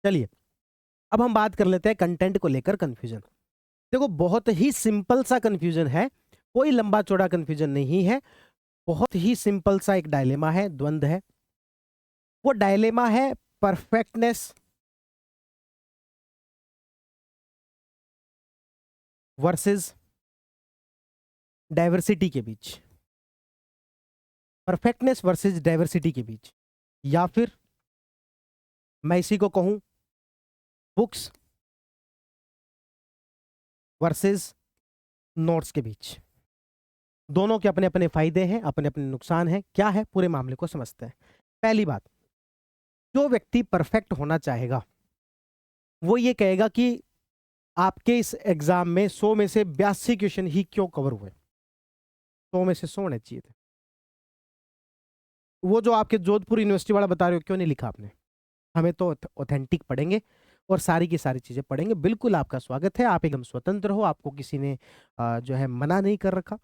चलिए, अब हम बात कर लेते हैं कंटेंट को लेकर कन्फ्यूजन। देखो, बहुत ही सिंपल सा कन्फ्यूजन है, कोई लंबा चौड़ा कन्फ्यूजन नहीं है। बहुत ही सिंपल सा एक डायलेमा है, द्वंद है। वो डायलेमा है परफेक्टनेस वर्सेस डाइवर्सिटी के बीच। परफेक्टनेस वर्सेस डाइवर्सिटी के बीच, या फिर मैं इसी को कहूं बुक्स वर्सेस नोट्स के बीच। दोनों के अपने अपने फायदे हैं, अपने अपने नुकसान हैं। क्या है, पूरे मामले को समझते हैं। पहली बात, जो व्यक्ति परफेक्ट होना चाहेगा वो ये कहेगा कि आपके इस एग्जाम में 100 में से 82 क्वेश्चन ही क्यों कवर हुए, 100 में से 100 होने चाहिए थे। वो जो आपके जोधपुर यूनिवर्सिटी वाला बता रहे हो, क्यों नहीं लिखा आपने? हमें तो ऑथेंटिक पढ़ेंगे और सारी की सारी चीजें पढ़ेंगे। बिल्कुल आपका स्वागत है, आप एकदम स्वतंत्र हो, आपको किसी ने जो है मना नहीं कर रखा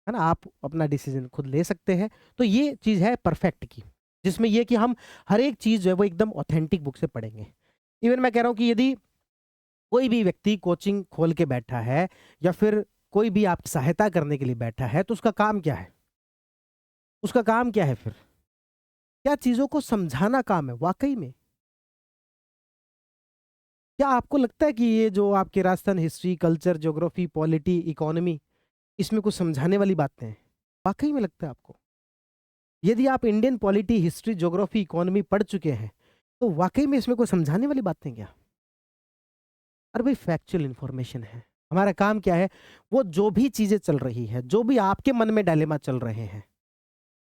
है ना, आप अपना डिसीजन खुद ले सकते हैं। तो ये चीज है परफेक्ट की, जिसमें ये कि हम हर एक चीज जो है वो एकदम ऑथेंटिक बुक से पढ़ेंगे। इवन मैं कह रहा हूँ कि यदि कोई भी व्यक्ति कोचिंग खोल के बैठा है या फिर कोई भी आपकी सहायता करने के लिए बैठा है, तो उसका काम क्या है? उसका काम क्या है फिर? क्या चीजों को समझाना काम है वाकई में? क्या आपको लगता है कि ये जो आपके Rajasthan history, culture, geography, polity, economy, इसमें कुछ समझाने वाली बातें हैं? वाकई में लगता है आपको? यदि आप Indian polity, history, geography, economy पढ़ चुके हैं, तो वाकई में इसमें कोई समझाने वाली बातें क्या? अरे भाई, फैक्चुअल इंफॉर्मेशन है। हमारा काम क्या है? वो जो भी चीजें चल रही है, जो भी आपके मन में डायलेमा चल रहे हैं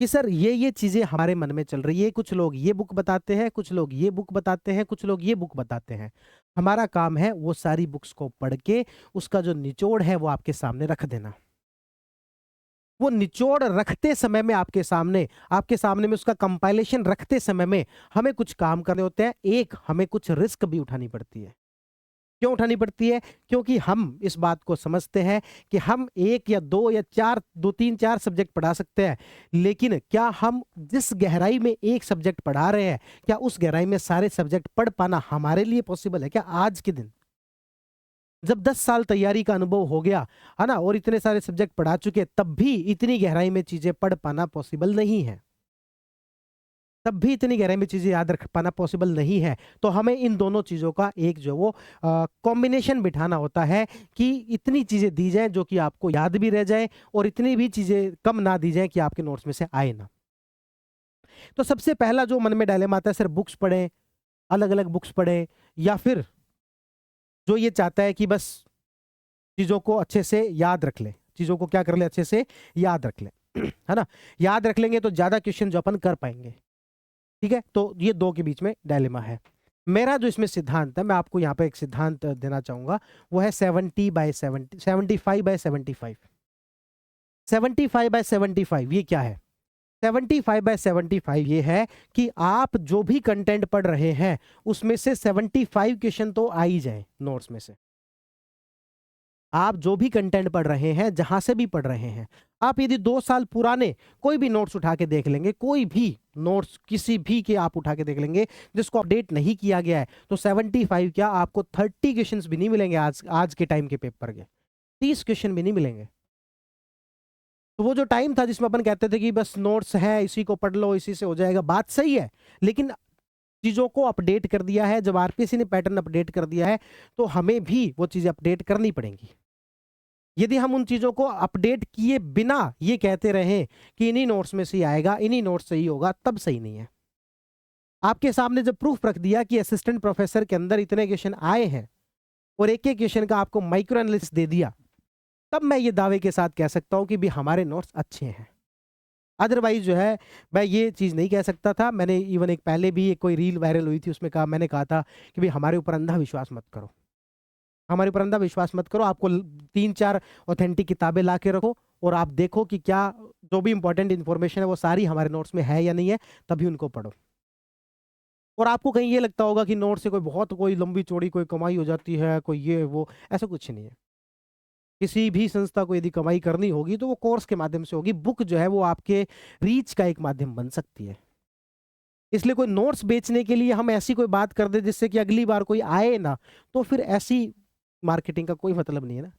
कि सर ये चीजें हमारे मन में चल रही है, कुछ लोग ये बुक बताते हैं, कुछ लोग ये बुक बताते हैं, कुछ लोग ये बुक बताते हैं। हमारा काम है वो सारी बुक्स को पढ़ के उसका जो निचोड़ है वो आपके सामने रख देना। वो निचोड़ रखते समय में आपके सामने में उसका कंपाइलेशन रखते समय में हमें कुछ काम करने होते हैं। एक, हमें कुछ रिस्क भी उठानी पड़ती है। क्यों उठानी पड़ती है? क्योंकि हम इस बात को समझते हैं कि हम एक या दो या चार, दो तीन चार सब्जेक्ट पढ़ा सकते हैं, लेकिन क्या हम जिस गहराई में एक सब्जेक्ट पढ़ा रहे हैं, क्या उस गहराई में सारे सब्जेक्ट पढ़ पाना हमारे लिए पॉसिबल है क्या आज के दिन? जब 10 साल तैयारी का अनुभव हो गया है ना, और इतने सारे सब्जेक्ट पढ़ा चुके, तब भी इतनी गहराई में चीजें पढ़ पाना पॉसिबल नहीं है। तब भी इतनी गहराई में चीजें याद रख पाना पॉसिबल नहीं है। तो हमें इन दोनों चीजों का एक जो वो कॉम्बिनेशन बिठाना होता है कि इतनी चीजें दी जाएं जो कि आपको याद भी रह जाए, और इतनी भी चीजें कम ना दी जाएं कि आपके नोट्स में से आए ना। तो सबसे पहला जो मन में डायलेमा आता है, सर बुक्स पढ़ें, अलग अलग बुक्स पढ़ें, या फिर जो ये चाहता है कि बस चीजों को अच्छे से याद रख ले, चीजों को क्या कर ले, अच्छे से याद रख ले है ना। याद रख लेंगे तो ज्यादा क्वेश्चन जो अपन कर पाएंगे। ठीक है, तो ये दो के बीच में डायलेमा है। मेरा जो इसमें सिद्धांत है, मैं आपको यहाँ पे एक सिद्धांत देना चाहूंगा, वो है 70/70, 75/75। 75/75 ये क्या है? 75/75 ये है कि आप जो भी कंटेंट पढ़ रहे हैं उसमें से 75 क्वेश्चन तो आ ही जाए नोट्स में से। आप जो भी कंटेंट पढ़ रहे हैं, जहां से भी पढ़ रहे हैं, आप यदि 2 साल पुराने कोई भी नोट्स उठा के देख लेंगे, कोई भी नोट्स किसी भी के आप उठा के देख लेंगे जिसको अपडेट नहीं किया गया है, तो 75 क्या, आपको 30 क्वेश्चन भी नहीं मिलेंगे आज के टाइम के पेपर के। 30 क्वेश्चन भी नहीं मिलेंगे। तो वो जो टाइम था जिसमें अपन कहते थे कि बस नोट्स है, इसी को पढ़ लो, इसी से हो जाएगा, बात सही है, लेकिन चीजों को अपडेट कर दिया है। जब आरपीएससी ने पैटर्न अपडेट कर दिया है, तो हमें भी वो चीजें अपडेट करनी पड़ेंगी। यदि हम उन चीजों को अपडेट किए बिना ये कहते रहे कि इन्हीं नोट्स में से ही आएगा, इन्हीं नोट्स से ही होगा, तब सही नहीं है। आपके सामने जब प्रूफ रख दिया कि असिस्टेंट प्रोफेसर के अंदर इतने क्वेश्चन आए हैं और एक एक क्वेश्चन का आपको माइक्रो एनालिसिस दे दिया, तब मैं ये दावे के साथ कह सकता हूं कि भी हमारे नोट्स अच्छे हैं। अदरवाइज जो है, मैं ये चीज नहीं कह सकता था। मैंने इवन एक पहले भी एक कोई रील वायरल हुई थी, उसमें मैंने कहा था कि भाई हमारे ऊपर अंधा विश्वास मत करो, हमारे ऊपर अंधा विश्वास मत करो। आपको 3-4 ऑथेंटिक किताबें ला के रखो और आप देखो कि क्या जो भी इंपॉर्टेंट इन्फॉर्मेशन है वो सारी हमारे नोट्स में है या नहीं है, तभी उनको पढ़ो। और आपको कहीं ये लगता होगा कि नोट से कोई लंबी चौड़ी कोई कमाई हो जाती है, कोई ये वो, ऐसा कुछ नहीं है। किसी भी संस्था को यदि कमाई करनी होगी तो वो कोर्स के माध्यम से होगी। बुक जो है वो आपके रीच का एक माध्यम बन सकती है। इसलिए कोई नोट्स बेचने के लिए हम ऐसी कोई बात कर दे जिससे कि अगली बार कोई आए ना, तो फिर ऐसी मार्केटिंग का कोई मतलब नहीं है ना।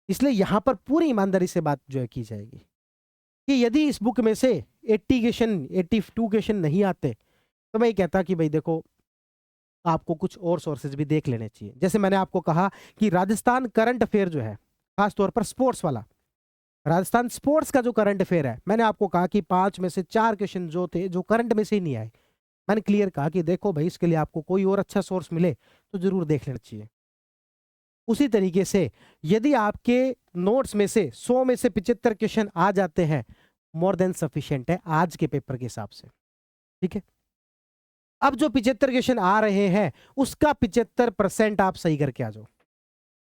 इसलिए यहां पर पूरी ईमानदारी से बात जो है की जाएगी कि यदि इस बुक में से 80 क्वेश्चन 82 क्वेश्चन नहीं आते, तो मैं ये कहता कि भाई देखो, आपको कुछ और सोर्सेज भी देख लेने चाहिए। जैसे मैंने आपको कहा कि राजस्थान करंट अफेयर जो है, खासतौर पर स्पोर्ट्स वाला, राजस्थान स्पोर्ट्स का जो करंट अफेयर है, मैंने आपको कहा कि 5 में से 4 क्वेश्चन जो थे जो करंट में से ही नहीं आए। मैंने क्लियर कहा कि देखो भाई, इसके लिए आपको कोई और अच्छा सोर्स मिले तो जरूर देख लेना चाहिए। उसी तरीके से यदि आपके नोट्स में से 100 में से 75 क्वेश्चन आ जाते हैं, मोर देन सफिशिएंट है आज के पेपर के हिसाब से। ठीक है, अब जो 75 क्वेश्चन आ रहे हैं उसका 75% आप सही करके आ जाओ।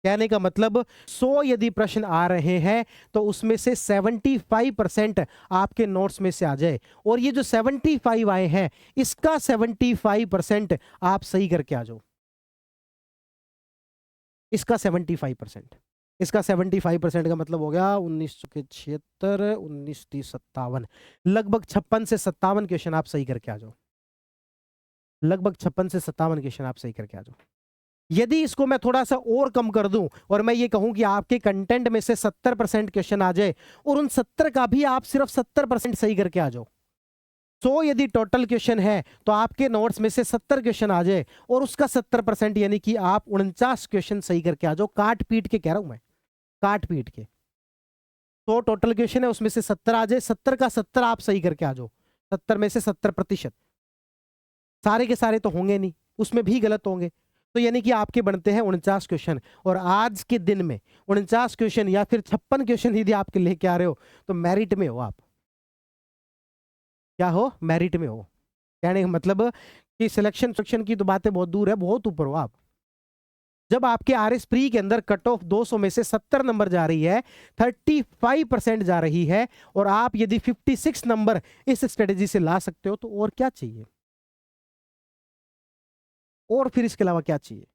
कहने का मतलब 100 यदि प्रश्न आ रहे हैं तो उसमें से 75% आपके नोट्स में से आ जाए, और ये जो 75 आए हैं इसका 75% आप सही करके आ जाओ। इसका 75%, इसका 75% का मतलब हो गया 1976, 1957, लगभग 56 से 57 क्वेश्चन आप सही करके आ जाओ। लगभग 56 से 57 क्वेश्चन आप सही करके आ जाओ। यदि इसको मैं थोड़ा सा और कम कर दूं और मैं ये कहूं कि आपके कंटेंट में से 70% क्वेश्चन आ जाए और उन 70 का भी आप सिर्फ 70% सही करके आ जाओ। 100 यदि टोटल क्वेश्चन है तो आपके नोट्स में से 70 क्वेश्चन आ जाए और उसका 70% यानी कि आप 49 क्वेश्चन सही करके आ जाओ। काट पीट के कह रहा हूं मैं, काट पीट के। 100 टोटल क्वेश्चन है, उसमें से 70 आ जाए, 70 का 70 आप सही करके आ जाओ। 70 में से 70%, सारे के सारे तो होंगे नहीं, उसमें भी गलत होंगे, तो यानी कि आपके बनते हैं 49 क्वेश्चन। और आज के दिन में 49 क्वेश्चन या फिर 56 क्वेश्चन यदि आपके लेके आ रहे हो तो मेरिट में हो आप। क्या हो? मेरिट में हो। कहने का मतलब कि सिलेक्शन सेक्शन की तो बातें बहुत दूर है, बहुत ऊपर हो आप। जब आपके आरएस प्री के अंदर कट ऑफ 200 में से 70 नंबर जा रही है, 35% जा रही है, और आप यदि 56 नंबर इस स्ट्रेटेजी से ला सकते हो तो और क्या चाहिए? और फिर इसके अलावा क्या चाहिए?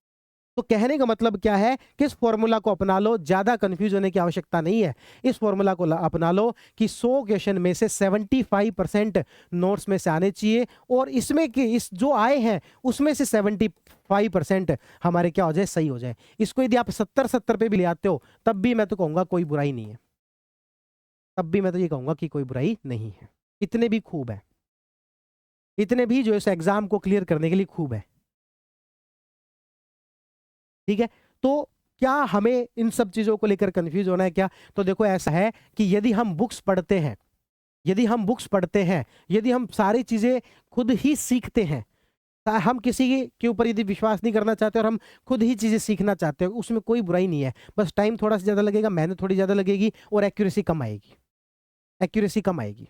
तो कहने का मतलब क्या है कि इस फॉर्मूला को अपना लो, ज्यादा कंफ्यूज होने की आवश्यकता नहीं है। इस फॉर्मूला को अपना लो कि 100 क्वेश्चन में से 75% नोट्स में से आने चाहिए, और इसमें कि इस जो आए हैं उसमें से 75% हमारे क्या हो जाए, सही हो जाए। इसको यदि आप 70-70 पे भी ले आते हो तब भी मैं तो कहूंगा कोई बुराई नहीं है, तब भी मैं तो ये कहूंगा कि कोई बुराई नहीं है। इतने भी खूब है, इतने भी जो इस एग्जाम को क्लियर करने के लिए खूब है। ठीक है, तो क्या हमें इन सब चीजों को लेकर कंफ्यूज होना है क्या? तो देखो ऐसा है कि यदि हम बुक्स पढ़ते हैं, यदि हम बुक्स पढ़ते हैं, यदि हम सारी चीजें खुद ही सीखते हैं, हम किसी के ऊपर यदि विश्वास नहीं करना चाहते और हम खुद ही चीजें सीखना चाहते हैं, उसमें कोई बुराई नहीं है। बस टाइम थोड़ा सा ज्यादा लगेगा, मेहनत थोड़ी ज्यादा लगेगी, और एक्यूरेसी कम आएगी, एक्यूरेसी कम आएगी।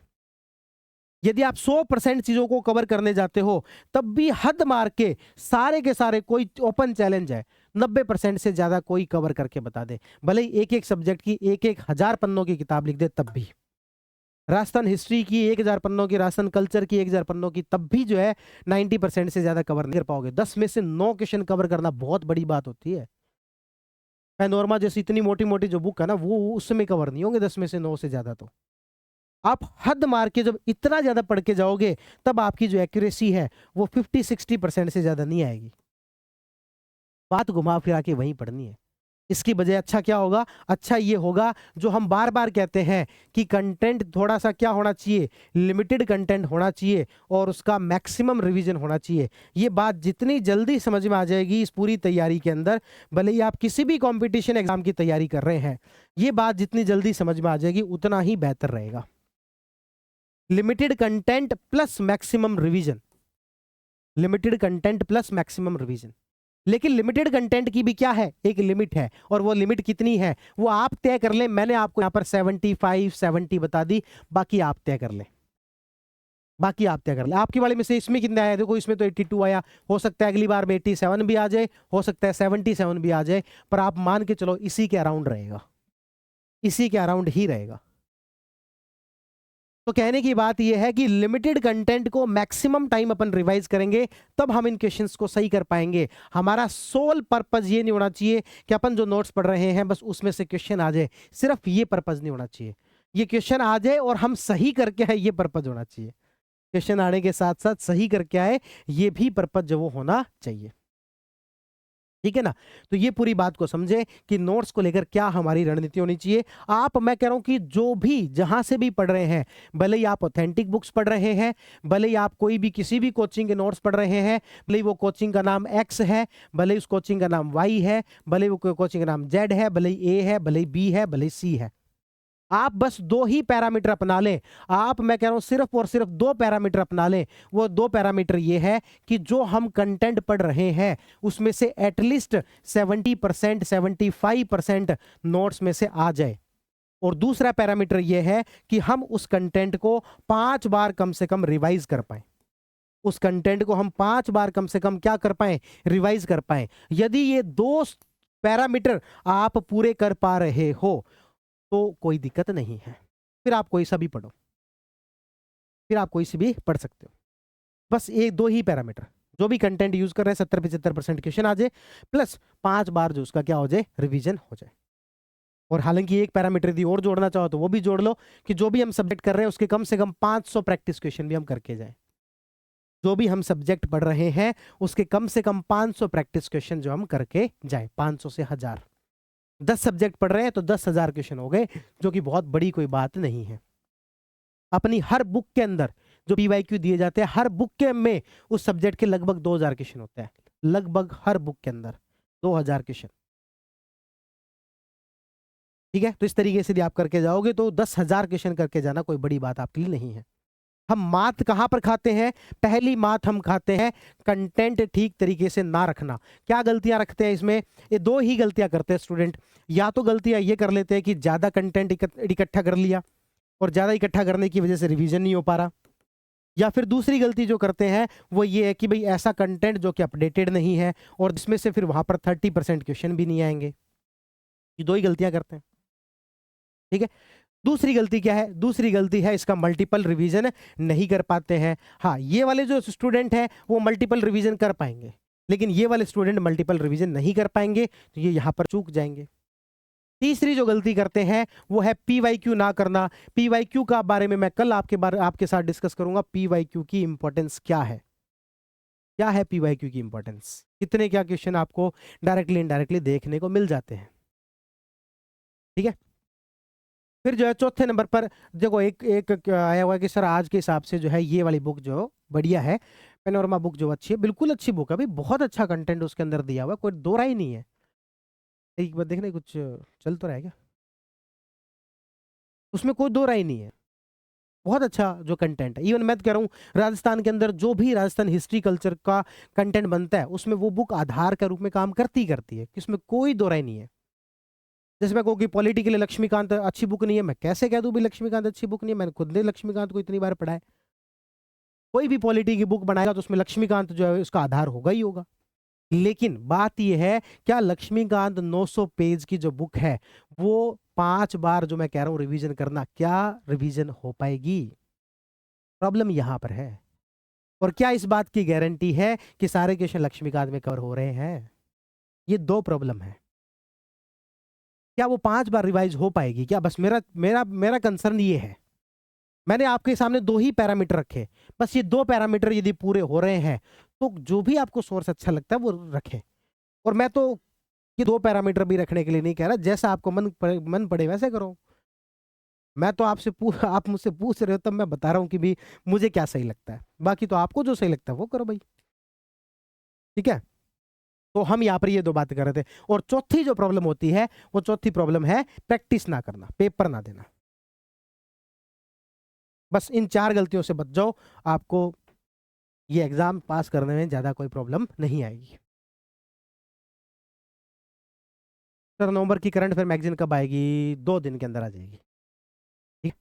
यदि आप 100% चीजों को कवर करने जाते हो तब भी हद मार के सारे कोई ओपन चैलेंज है, 90% से ज्यादा कोई कवर करके बता दे, भले ही एक एक सब्जेक्ट की एक 1000 पन्नों की किताब लिख दे, तब भी राजस्थान हिस्ट्री की 1000 पन्नों की, राजस्थान कल्चर की 1000 पन्नों की, तब भी जो है 90% से ज्यादा कवर नहीं कर पाओगे। 10 में से 9 क्वेश्चन कवर करना बहुत बड़ी बात होती है। पैनोरमा जैसी इतनी मोटी मोटी जो बुक है ना, वो उसमें कवर नहीं होंगे 10 में से 9 से ज्यादा। तो आप हद मार के जब इतना ज्यादा पढ़ के जाओगे तब आपकी जो एक्यूरेसी है वो 50-60% से ज्यादा नहीं आएगी। बात घुमा फिरा के वहीं पढ़नी है। इसकी बजाय अच्छा क्या होगा? अच्छा ये होगा जो हम बार बार कहते हैं कि कंटेंट थोड़ा सा क्या होना चाहिए, लिमिटेड कंटेंट होना चाहिए और उसका मैक्सिमम रिवीजन होना चाहिए। ये बात जितनी जल्दी समझ में आ जाएगी इस पूरी तैयारी के अंदर, भले ही आप किसी भी कंपटीशन एग्जाम की तैयारी कर रहे हैं, ये बात जितनी जल्दी समझ में आ जाएगी उतना ही बेहतर रहेगा। Limited content plus maximum revision, limited content plus maximum revision. लेकिन लिमिटेड कंटेंट की भी क्या है, एक लिमिट है, और वो लिमिट कितनी है वो आप तय कर लें। मैंने आपको यहां पर 75-70 बता दी, बाकी आप तय कर लें, बाकी आप तय कर लें। आपके वाले में से इसमें कितना आया? देखो इसमें तो 82 आया, हो सकता है अगली बार में 87 भी आ जाए, हो सकता है 77 भी आ जाए, पर आप मान के चलो इसी के अराउंड रहेगा, इसी के अराउंड ही रहेगा। तो कहने की बात यह है कि लिमिटेड कंटेंट को मैक्सिमम टाइम अपन रिवाइज करेंगे तब हम इन क्वेश्चंस को सही कर पाएंगे। हमारा सोल पर्पस ये नहीं होना चाहिए कि अपन जो नोट्स पढ़ रहे हैं बस उसमें से क्वेश्चन आ जाए, सिर्फ ये पर्पस नहीं होना चाहिए। ये क्वेश्चन आ जाए और हम सही करके है, ये पर्पस होना चाहिए। क्वेश्चन आने के साथ साथ सही करके आए, ये भी पर्पज जो वो होना चाहिए। ठीक है ना। तो ये पूरी बात को समझे कि नोट्स को लेकर क्या हमारी रणनीति होनी चाहिए। आप, मैं कह रहा हूं कि जो भी जहां से भी पढ़ रहे हैं, भले ही आप ऑथेंटिक बुक्स पढ़ रहे हैं, भले ही आप कोई भी किसी भी कोचिंग के नोट्स पढ़ रहे हैं, भले ही वो कोचिंग का नाम एक्स है, भले ही उस कोचिंग का नाम वाई है, भले ही वो कोचिंग का नाम जेड है, भले ही ए है, भले ही बी है, भले ही सी है, आप बस दो ही पैरामीटर अपना लें। आप, मैं कह रहा हूं सिर्फ और सिर्फ दो पैरामीटर अपना लें। वो दो पैरामीटर ये है कि जो हम कंटेंट पढ़ रहे हैं उसमें से एटलीस्ट 70% 75% नोट्स में से आ जाए। और दूसरा पैरामीटर ये है कि हम उस कंटेंट को 5 बार कम से कम रिवाइज कर पाए। उस कंटेंट को हम 5 बार कम से कम क्या कर पाए, रिवाइज कर पाए। यदि ये दो पैरामीटर आप पूरे कर पा रहे हो तो कोई दिक्कत नहीं है, फिर आप कोई सा भी पढ़ो, फिर आप कोई सी भी पढ़ सकते हो। बस ये दो ही पैरामीटर, जो भी कंटेंट यूज कर रहे हैं 70-75% क्वेश्चन आ जाए, प्लस 5 बार जो उसका क्या हो जाए, रिवीजन हो जाए। और हालांकि एक पैरामीटर यदि और जोड़ना चाहो तो वो भी जोड़ लो कि जो भी हम सब्जेक्ट कर रहे हैं उसके कम से कम 500 प्रैक्टिस क्वेश्चन भी हम करके जाए। जो भी हम सब्जेक्ट पढ़ रहे हैं उसके कम से कम 500 प्रैक्टिस क्वेश्चन जो हम करके जाए, 500 से 1000। 10 सब्जेक्ट पढ़ रहे हैं तो 10,000 क्वेश्चन हो गए, जो कि बहुत बड़ी कोई बात नहीं है। अपनी हर बुक के अंदर जो पीवाईक्यू दिए जाते हैं, हर बुक के में उस सब्जेक्ट के लगभग 2000 क्वेश्चन होते हैं, लगभग हर बुक के अंदर 2000 क्वेश्चन। ठीक है, तो इस तरीके से यदि आप करके जाओगे तो 10,000 क्वेश्चन करके जाना कोई बड़ी बात आपके लिए नहीं है। हम मात कहां पर खाते हैं, पहली मात हम खाते हैं कंटेंट ठीक तरीके से ना रखना। क्या गलतियां रखते हैं इसमें, ये दो ही गलतियां करते हैं स्टूडेंट। या तो गलतियां ये कर लेते हैं कि ज्यादा कंटेंट इकट्ठा कर लिया और ज्यादा इकट्ठा करने की वजह से रिवीजन नहीं हो पा रहा, या फिर दूसरी गलती जो करते हैं वो ये है कि भाई ऐसा कंटेंट जो कि अपडेटेड नहीं है और जिसमें से फिर वहां पर 30% क्वेश्चन भी नहीं आएंगे। ये दो ही गलतियां करते हैं। ठीक है, दूसरी गलती क्या है, दूसरी गलती है इसका मल्टीपल रिवीजन नहीं कर पाते हैं। हाँ, ये वाले जो स्टूडेंट हैं वो मल्टीपल रिवीजन कर पाएंगे, लेकिन ये वाले स्टूडेंट मल्टीपल रिवीजन नहीं कर पाएंगे, तो ये यहां पर चूक जाएंगे। तीसरी जो गलती करते हैं वो है पीवाईक्यू ना करना। पीवाईक्यू का बारे में मैं कल आपके साथ डिस्कस करूंगा। पीवाईक्यू की इंपॉर्टेंस क्या है, क्या है पीवाईक्यू की इंपॉर्टेंस, कितने क्या क्वेश्चन आपको डायरेक्टली इनडायरेक्टली देखने को मिल जाते हैं। ठीक है, फिर जो है चौथे नंबर पर देखो एक एक आया हुआ है कि सर आज के हिसाब से जो है ये वाली बुक जो बढ़िया है, पेनोरमा बुक जो अच्छी है, बिल्कुल अच्छी बुक है भाई, बहुत अच्छा कंटेंट उसके अंदर दिया हुआ है, कोई दो राय नहीं है। एक बार देखना कुछ चल तो रहा है क्या, उसमें कोई दो राय नहीं है, बहुत अच्छा जो कंटेंट है। इवन मैं तो कह रहा हूँ राजस्थान के अंदर जो भी राजस्थान हिस्ट्री कल्चर का कंटेंट बनता है उसमें वो बुक आधार के रूप में काम करती है, इसमें कोई दो राय नहीं है। जैसे मैं कहूँ कि पॉलिटी के लिए लक्ष्मीकांत अच्छी बुक नहीं है, मैं कैसे कह दूं भी लक्ष्मीकांत अच्छी बुक नहीं है, मैंने खुद ने लक्ष्मीकांत को इतनी बार पढ़ा है। कोई भी पॉलिटी की बुक बनाएगा तो उसमें लक्ष्मीकांत जो है उसका आधार होगा ही होगा। लेकिन बात यह है, क्या लक्ष्मीकांत 900 पेज की जो बुक है वो 5 बार जो मैं कह रहा हूं रिवीजन करना, क्या रिवीजन हो पाएगी? प्रॉब्लम यहां पर है। और क्या इस बात की गारंटी है कि सारे क्वेश्चन लक्ष्मीकांत में कवर हो रहे हैं? ये दो प्रॉब्लम है। क्या वो 5 बार रिवाइज हो पाएगी क्या? बस मेरा मेरा मेरा कंसर्न ये है। मैंने आपके सामने दो ही पैरामीटर रखे, बस ये दो पैरामीटर यदि पूरे हो रहे हैं तो जो भी आपको सोर्स अच्छा लगता है वो रखें। और मैं तो ये दो पैरामीटर भी रखने के लिए नहीं कह रहा, जैसा आपको मन पड़े वैसे करो। मैं तो आप मुझसे पूछ रहे हो तब मैं बता रहा हूं कि भी मुझे क्या सही लगता है, बाकी तो आपको जो सही लगता है वो करो भाई। ठीक है, तो हम यहाँ पर ये दो बातें कर रहे थे। और चौथी जो प्रॉब्लम होती है वो चौथी प्रॉब्लम है प्रैक्टिस ना करना, पेपर ना देना। बस इन 4 गलतियों से बच जाओ, आपको ये एग्जाम पास करने में ज्यादा कोई प्रॉब्लम नहीं आएगी। सर नवंबर की करंट अफेयर मैगजीन कब आएगी? 2 दिन के अंदर आ जाएगी। ठीक,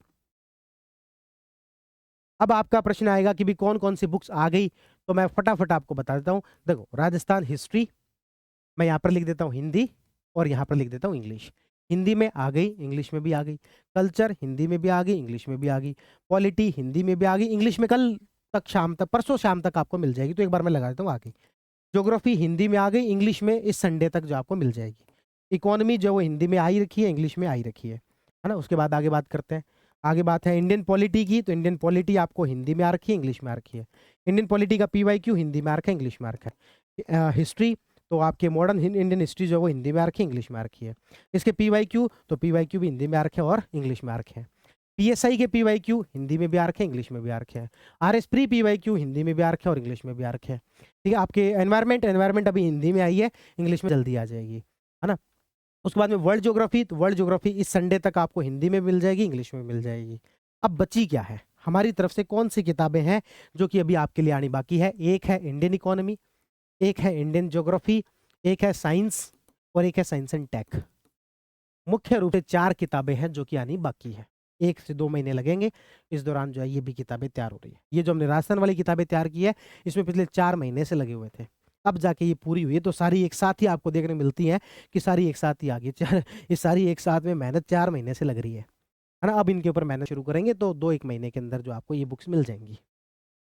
अब आपका प्रश्न आएगा कि भी कौन कौन सी बुक्स आ गई, तो मैं फटाफट आपको बता देता हूं। देखो, राजस्थान हिस्ट्री मैं यहाँ पर लिख देता हूँ हिंदी, और यहाँ पर लिख देता हूँ इंग्लिश। हिंदी में आ गई, इंग्लिश में भी आ गई। कल्चर हिंदी में भी आ गई, इंग्लिश में भी आ गई। पॉलिटी हिंदी में भी आ गई, इंग्लिश में कल तक शाम तक, परसों शाम तक आपको मिल जाएगी, तो एक बार मैं लगा देता हूँ आ गई। ज्योग्राफी हिंदी में आ गई, इंग्लिश में इस संडे तक जो आपको मिल जाएगी। इकोनॉमी जो वो हिंदी में आई रखी है, इंग्लिश में आई रखी है ना। उसके बाद आगे बात करते हैं। आगे बात है इंडियन पॉलिटी की, तो इंडियन पॉलिटी आपको हिंदी में आ रखी है, इंग्लिश में आ रखी है। इंडियन पॉलिटी का PYQ हिंदी में आ रखा है, इंग्लिश में आ रखा है। हिस्ट्री, तो आपके मॉडर्न इंडियन हिस्ट्री जो है वो हिंदी में आ रखी है, इंग्लिश में आ रखी है। इसके PYQ, तो PYQ भी हिंदी में आ रखे हैं और इंग्लिश में आ रखे हैं। PSI के PYQ हिंदी में भी आ रखे हैं, इंग्लिश में भी आ रखे हैं। RS प्री PYQ हिंदी में भी आ रखे हैं और इंग्लिश में भी आ रखे हैं। ठीक है, आपके एनवायरमेंट अभी हिंदी में आई है, इंग्लिश में जल्दी आ जाएगी, है ना। उसके बाद में वर्ल्ड ज्योग्राफी, तो वर्ल्ड ज्योग्राफी इस संडे तक आपको हिंदी में मिल जाएगी, इंग्लिश में मिल जाएगी। अब बची क्या है हमारी तरफ से, कौन सी किताबें हैं जो कि अभी आपके लिए आनी बाकी है? एक है इंडियन इकोनॉमी, एक है इंडियन ज्योग्राफी, एक है साइंस और एक है साइंस एंड टेक। मुख्य रूप से 4 किताबें हैं जो कि आनी बाकी है। 1 से 2 महीने लगेंगे, इस दौरान जो है ये भी किताबें तैयार हो रही है। ये जो हमने राजस्थान वाली किताबें तैयार की है, इसमें पिछले 4 महीने से लगे हुए थे, अब जाके ये पूरी हुई है। तो सारी एक साथ ही आपको देखने मिलती है कि सारी एक साथ ही आ गई। ये सारी एक साथ में मेहनत 4 महीने से लग रही है ना। अब इनके ऊपर मेहनत शुरू करेंगे तो 2-1 महीने के अंदर जो आपको ये बुक्स मिल जाएंगी।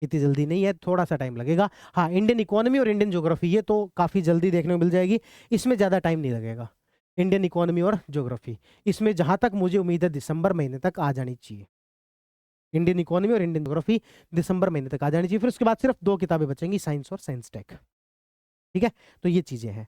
इतनी जल्दी नहीं है, थोड़ा सा टाइम लगेगा। हाँ, इंडियन इकोनॉमी और इंडियन ज्योग्राफी ये तो काफ़ी जल्दी देखने को मिल जाएगी, इसमें ज़्यादा टाइम नहीं लगेगा। इंडियन इकोनॉमी और ज्योग्राफी, इसमें जहाँ तक मुझे उम्मीद है दिसंबर महीने तक आ जानी चाहिए। इंडियन इकोनॉमी और इंडियन ज्योग्राफी दिसंबर महीने तक आ जानी चाहिए। फिर उसके बाद सिर्फ 2 किताबें बचेंगी, साइंस और साइंस टेक। ठीक है, तो ये चीज़ें हैं।